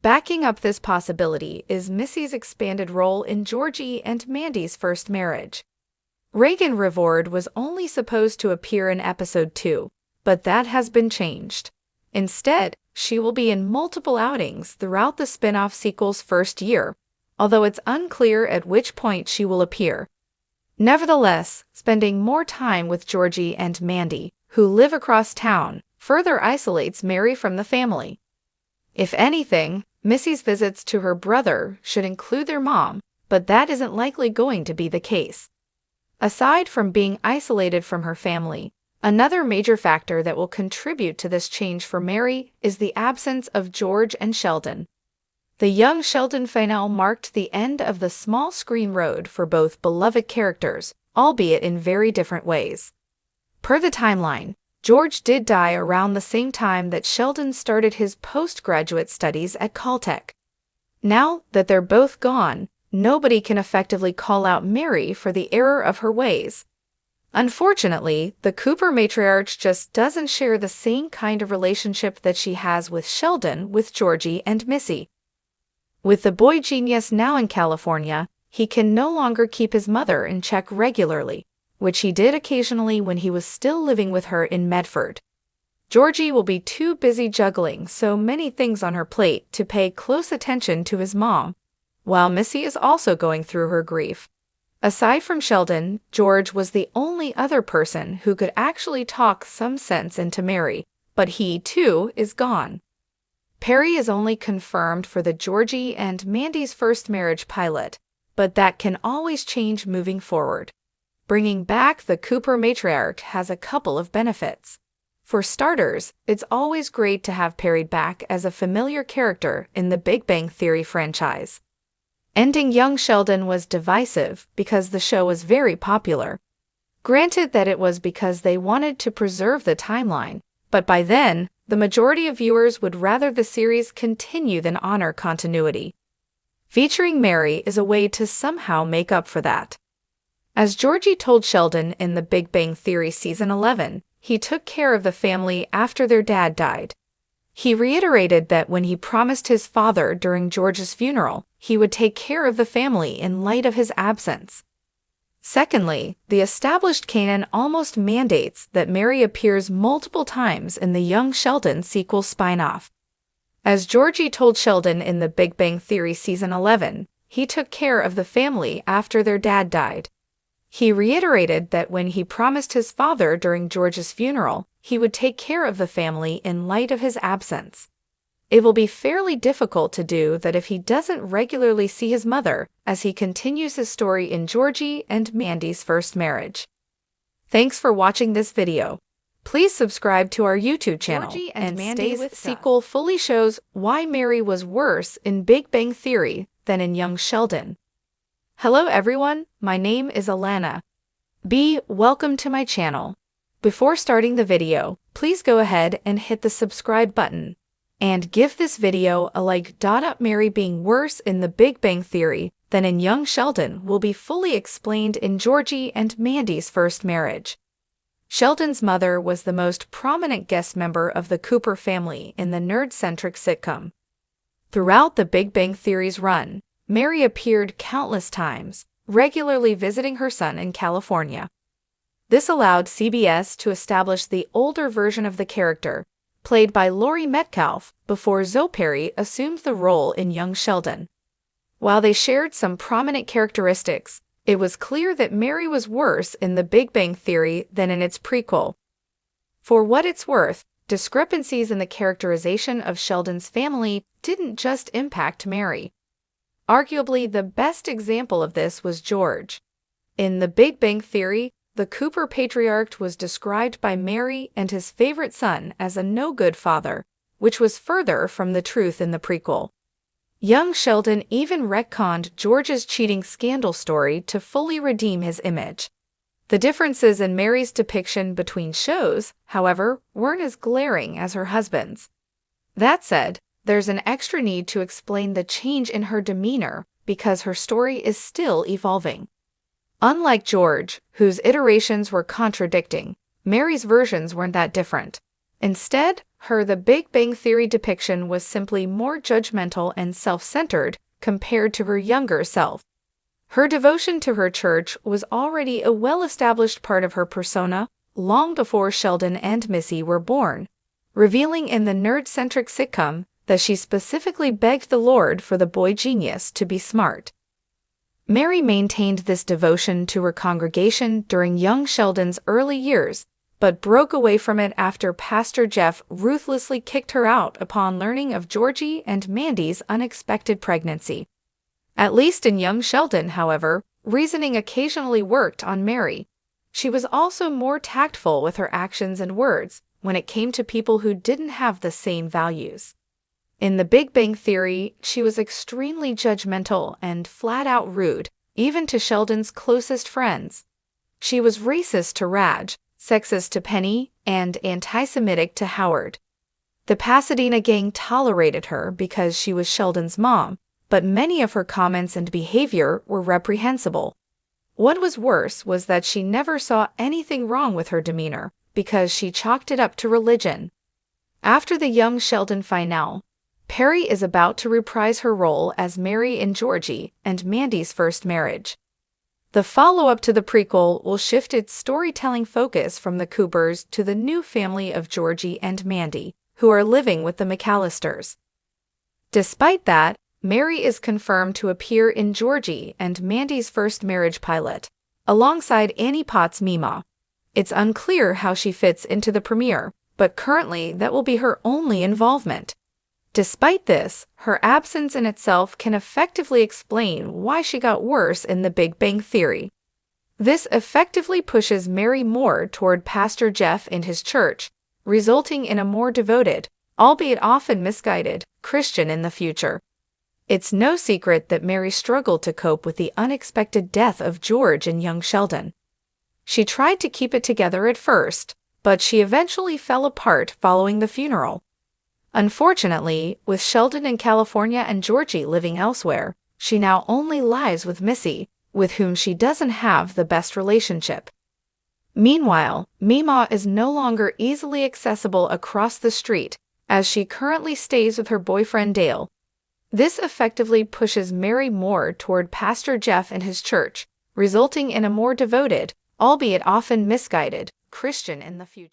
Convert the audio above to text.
Backing up this possibility is Missy's expanded role in Georgie and Mandy's first marriage. Reagan Rivard was only supposed to appear in episode 2, but that has been changed. Instead, she will be in multiple outings throughout the spin-off sequel's first year, although it's unclear at which point she will appear. Nevertheless, spending more time with Georgie and Mandy, who live across town, further isolates Mary from the family. If anything, Missy's visits to her brother should include their mom, but that isn't likely going to be the case. Aside from being isolated from her family, another major factor that will contribute to this change for Mary is the absence of George and Sheldon. The young Sheldon finale marked the end of the small screen road for both beloved characters, albeit in very different ways. Per the timeline, George did die around the same time that Sheldon started his postgraduate studies at Caltech. Now that they're both gone, nobody can effectively call out Mary for the error of her ways. Unfortunately, the Cooper matriarch just doesn't share the same kind of relationship that she has with Sheldon with Georgie and Missy. With the boy genius now in California, he can no longer keep his mother in check regularly, which he did occasionally when he was still living with her in Medford. Georgie will be too busy juggling so many things on her plate to pay close attention to his mom, while Missy is also going through her grief. Aside from Sheldon, George was the only other person who could actually talk some sense into Mary, but he, too, is gone. Perry is only confirmed for the Georgie and Mandy's first marriage pilot, but that can always change moving forward. Bringing back the Cooper matriarch has a couple of benefits. For starters, it's always great to have Perry back as a familiar character in the Big Bang Theory franchise. Ending young Sheldon was divisive because the show was very popular. Granted that it was because they wanted to preserve the timeline, but by then, the majority of viewers would rather the series continue than honor continuity. Featuring Mary is a way to somehow make up for that. As Georgie told Sheldon in The Big Bang Theory Season 11, he took care of the family after their dad died. He reiterated that when he promised his father during George's funeral, he would take care of the family in light of his absence. Secondly, the established canon almost mandates that Mary appears multiple times in the young Sheldon sequel spin-off. As Georgie told Sheldon in The Big Bang Theory Season 11, he took care of the family after their dad died. He reiterated that when he promised his father during George's funeral, he would take care of the family in light of his absence. It will be fairly difficult to do that if he doesn't regularly see his mother as he continues his story in Georgie and Mandy's first marriage. Thanks for watching this video. Please subscribe to our YouTube channel, Georgie and Mandy's Mandy with sequel fully shows why Mary was worse in Big Bang Theory than in young Sheldon. Hello everyone, my name is Alana. Welcome to my channel. Before starting the video, please go ahead and hit the subscribe button. And give this video a like. Mary being worse in The Big Bang Theory than in young Sheldon will be fully explained in Georgie and Mandy's first marriage. Sheldon's mother was the most prominent guest member of the Cooper family in the nerd-centric sitcom. Throughout The Big Bang Theory's run, Mary appeared countless times, regularly visiting her son in California. This allowed CBS to establish the older version of the character, played by Laurie Metcalf, before Zoe Perry assumed the role in young Sheldon. While they shared some prominent characteristics, it was clear that Mary was worse in The Big Bang Theory than in its prequel. For what it's worth, discrepancies in the characterization of Sheldon's family didn't just impact Mary. Arguably, the best example of this was George. In The Big Bang Theory, the Cooper patriarch was described by Mary and his favorite son as a no-good father, which was further from the truth in the prequel. Young Sheldon even retconned George's cheating scandal story to fully redeem his image. The differences in Mary's depiction between shows, however, weren't as glaring as her husband's. That said, there's an extra need to explain the change in her demeanor because her story is still evolving. Unlike George, whose iterations were contradicting, Mary's versions weren't that different. Instead, The Big Bang Theory depiction was simply more judgmental and self-centered compared to her younger self. Her devotion to her church was already a well-established part of her persona long before Sheldon and Missy were born, revealing in the nerd-centric sitcom that she specifically begged the Lord for the boy genius to be smart. Mary maintained this devotion to her congregation during young Sheldon's early years, but broke away from it after Pastor Jeff ruthlessly kicked her out upon learning of Georgie and Mandy's unexpected pregnancy. At least in young Sheldon, however, reasoning occasionally worked on Mary. She was also more tactful with her actions and words when it came to people who didn't have the same values. In The Big Bang Theory, she was extremely judgmental and flat-out rude, even to Sheldon's closest friends. She was racist to Raj, sexist to Penny, and anti-Semitic to Howard. The Pasadena gang tolerated her because she was Sheldon's mom, but many of her comments and behavior were reprehensible. What was worse was that she never saw anything wrong with her demeanor because she chalked it up to religion. After the young Sheldon finale, Perry is about to reprise her role as Mary in Georgie and Mandy's first marriage. The follow-up to the prequel will shift its storytelling focus from the Coopers to the new family of Georgie and Mandy, who are living with the McAllisters. Despite that, Mary is confirmed to appear in Georgie and Mandy's first marriage pilot, alongside Annie Potts' Mima. It's unclear how she fits into the premiere, but currently that will be her only involvement. Despite this, her absence in itself can effectively explain why she got worse in The Big Bang Theory. This effectively pushes Mary more toward Pastor Jeff and his church, resulting in a more devoted, albeit often misguided, Christian in the future. It's no secret that Mary struggled to cope with the unexpected death of George and young Sheldon. She tried to keep it together at first, but she eventually fell apart following the funeral. Unfortunately, with Sheldon in California and Georgie living elsewhere, she now only lives with Missy, with whom she doesn't have the best relationship. Meanwhile, Mima is no longer easily accessible across the street, as she currently stays with her boyfriend Dale. This effectively pushes Mary more toward Pastor Jeff and his church, resulting in a more devoted, albeit often misguided, Christian in the future.